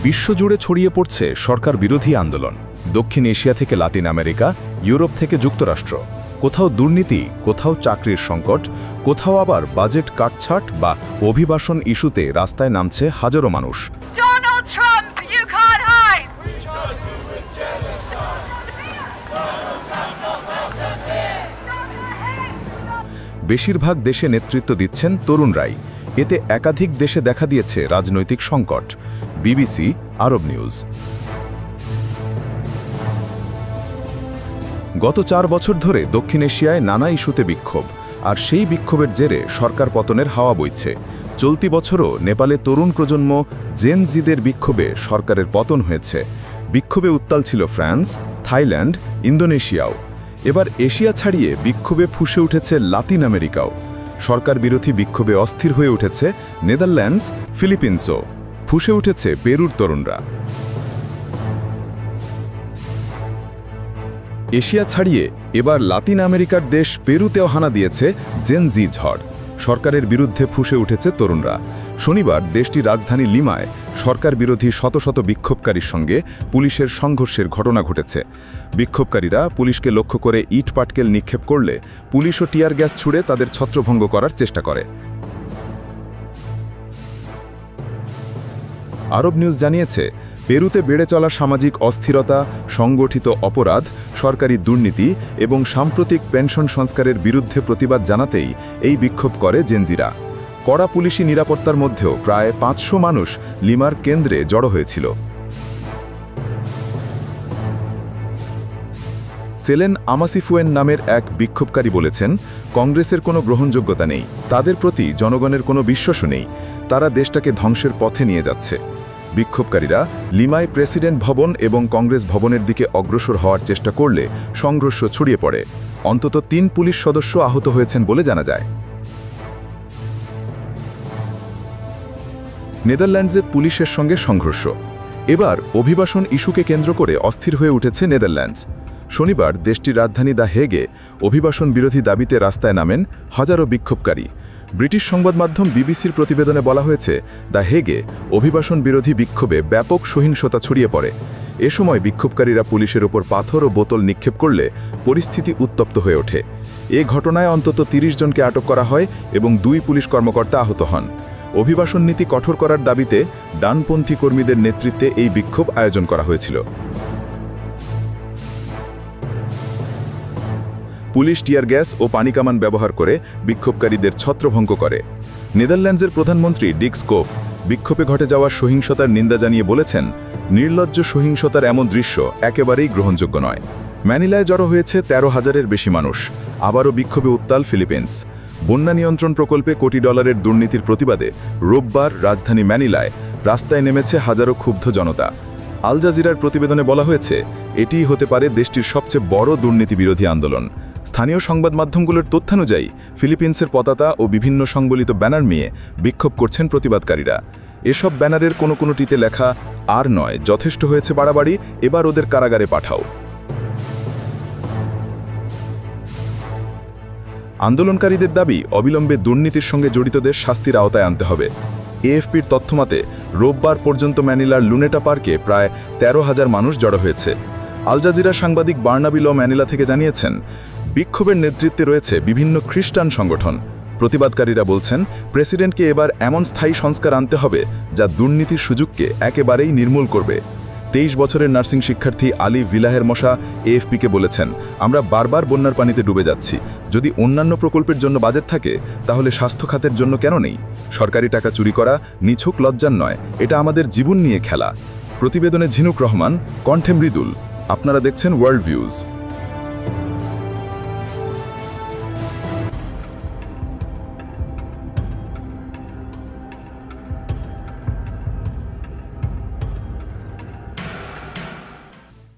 বিশ্বজুড়ে ছড়িয়ে পড়ছে সরকার বিরোধী আন্দোলন। দক্ষিণ এশিয়া থেকে লাতিন আমেরিকা, ইউরোপ থেকে যুক্তরাষ্ট্র। কোথাও দুর্নীতি, কোথাও চাকরির সংকট, কোথাও আবার বাজেট কাটছাঁট বা অভিবাসন ইস্যুতে রাস্তায় নামছে হাজারো মানুষ। বেশিরভাগ দেশে নেতৃত্ব দিচ্ছেন তরুণরাই। এতে একাধিক দেশে দেখা দিয়েছে রাজনৈতিক সংকট। বিবিসি আরব নিউজ। গত 4 বছর ধরে দক্ষিণ এশিয়ায় নানা ইস্যুতে বিক্ষোভ, আর সেই বিক্ষোভের জেরে সরকার পতনের হাওয়া বইছে। চলতি বছরও নেপালে তরুণ প্রজন্ম জেন জিদের বিক্ষোভে সরকারের পতন হয়েছে। বিক্ষোভে উত্তাল ছিল ফ্রান্স, থাইল্যান্ড, ইন্দোনেশিয়াও। এবার এশিয়া ছাড়িয়ে বিক্ষোভে ফুঁসে উঠেছে লাতিন আমেরিকাও। সরকার বিরোধী বিক্ষোভে অস্থির হয়ে উঠেছে নেদারল্যান্ডস, ফিলিপিন্সও। ফুঁসে উঠেছে পেরুর তরুণরা। এশিয়া ছাড়িয়ে এবার লাতিন আমেরিকার দেশ পেরুতেও হানা দিয়েছে জেন জি ঝড়। সরকারের বিরুদ্ধে ফুঁসে উঠেছে তরুণরা। শনিবার দেশটির রাজধানী লিমায় সরকার বিরোধী শত শত বিক্ষোভকারীর সঙ্গে পুলিশের সংঘর্ষের ঘটনা ঘটেছে। বিক্ষোভকারীরা পুলিশকে লক্ষ্য করে ইট পাটকেল নিক্ষেপ করলে পুলিশও টিয়ার গ্যাস ছুড়ে তাদের ছত্রভঙ্গ করার চেষ্টা করে। আরব নিউজ জানিয়েছে, পেরুতে বেড়ে চলা সামাজিক অস্থিরতা, সংগঠিত অপরাধ, সরকারি দুর্নীতি এবং সাম্প্রতিক পেনশন সংস্কারের বিরুদ্ধে প্রতিবাদ জানাতেই এই বিক্ষোভ করে জেনজিরা। কড়া পুলিশি নিরাপত্তার মধ্যেও প্রায় 500 মানুষ লিমার কেন্দ্রে জড়ো হয়েছিল। সেলেন আমাসিফুয়েন নামের এক বিক্ষোভকারী বলেছেন, কংগ্রেসের কোনো গ্রহণযোগ্যতা নেই, তাদের প্রতি জনগণের কোনো বিশ্বাস নেই, তারা দেশটাকে ধ্বংসের পথে নিয়ে যাচ্ছে। বিক্ষোভকারীরা লিমায় প্রেসিডেন্ট ভবন এবং কংগ্রেস ভবনের দিকে অগ্রসর হওয়ার চেষ্টা করলে সংঘর্ষ ছড়িয়ে পড়ে। অন্তত 3 পুলিশ সদস্য আহত হয়েছেন বলে জানা যায়। নেদারল্যান্ডসে পুলিশের সঙ্গে সংঘর্ষ। এবার অভিবাসন ইস্যুকে কেন্দ্র করে অস্থির হয়ে উঠেছে নেদারল্যান্ডস। শনিবার দেশটির রাজধানী দ্য হেগে অভিবাসন বিরোধী দাবিতে রাস্তায় নামেন হাজারো বিক্ষোভকারী। ব্রিটিশ সংবাদ মাধ্যম বিবিসির প্রতিবেদনে বলা হয়েছে, দ্য হেগে অভিবাসন বিরোধী বিক্ষোভে ব্যাপক সহিংসতা ছড়িয়ে পড়ে। এ সময় বিক্ষোভকারীরা পুলিশের ওপর পাথর ও বোতল নিক্ষেপ করলে পরিস্থিতি উত্তপ্ত হয়ে ওঠে। এ ঘটনায় অন্তত 30 জনকে আটক করা হয় এবং 2 পুলিশ কর্মকর্তা আহত হন। অভিবাসন নীতি কঠোর করার দাবিতে ডানপন্থী কর্মীদের নেতৃত্বে এই বিক্ষোভ আয়োজন করা হয়েছিল। পুলিশ টিয়ার গ্যাস ও পানি কামান ব্যবহার করে বিক্ষোভকারীদের ছত্রভঙ্গ করে। নেদারল্যান্ডসের প্রধানমন্ত্রী ডিক স্কোফ বিক্ষোভে ঘটে যাওয়া সহিংসতার নিন্দা জানিয়ে বলেছেন, নির্লজ্জ সহিংসতার এমন দৃশ্য একেবারেই গ্রহণযোগ্য নয়। ম্যানিলায় জড়ো হয়েছে 13,000-এর বেশি মানুষ। আবারও বিক্ষোভে উত্তাল ফিলিপিন্স। বন্যা নিয়ন্ত্রণ প্রকল্পে কোটি ডলারের দুর্নীতির প্রতিবাদে রোববার রাজধানী ম্যানিলায় রাস্তায় নেমেছে হাজারো ক্ষুব্ধ জনতা। আল জাজিরার প্রতিবেদনে বলা হয়েছে, এটিই হতে পারে দেশটির সবচেয়ে বড় দুর্নীতি বিরোধী আন্দোলন। স্থানীয় সংবাদ মাধ্যমগুলোর তথ্যানুযায়ী ফিলিপিন্সের পতাকা ও বিভিন্ন সংবলিত ব্যানার নিয়ে বিক্ষোভ করছেন প্রতিবাদকারীরা। এসব ব্যানারের কোনোটিতে লেখা, আর নয়, যথেষ্ট হয়েছে বাড়াবাড়ি, এবার ওদের কারাগারে পাঠাও। আন্দোলনকারীদের দাবি, অবিলম্বে দুর্নীতির সঙ্গে জড়িতদের শাস্তির আওতায় আনতে হবে। এএফপির তথ্যমতে রোববার পর্যন্ত ম্যানিলার লুনেটা পার্কে প্রায় 13,000 মানুষ জড়ো হয়েছে। আল জাজিরা সাংবাদিক বার্নাবি ল ম্যানিলা থেকে জানিয়েছেন, বিক্ষোভের নেতৃত্বে রয়েছে বিভিন্ন খ্রিস্টান সংগঠন। প্রতিবাদকারীরা বলছেন, প্রেসিডেন্টকে এবার এমন স্থায়ী সংস্কার আনতে হবে যা দুর্নীতির সুযোগকে একেবারেই নির্মূল করবে। 23 বছরের নার্সিং শিক্ষার্থী আলী ভিলাহের মশা এএফপিকে বলেছেন, আমরা বারবার বন্যার পানিতে ডুবে যাচ্ছি। যদি অন্যান্য প্রকল্পের জন্য বাজেট থাকে, তাহলে স্বাস্থ্য খাতের জন্য কেন নেই? সরকারি টাকা চুরি করা নিছক লজ্জার নয়, এটা আমাদের জীবন নিয়ে খেলা। প্রতিবেদনে ঝিনুক রহমান, কণ্ঠে মৃদুল। আপনারা দেখছেন ওয়ার্ল্ড ভিউজ।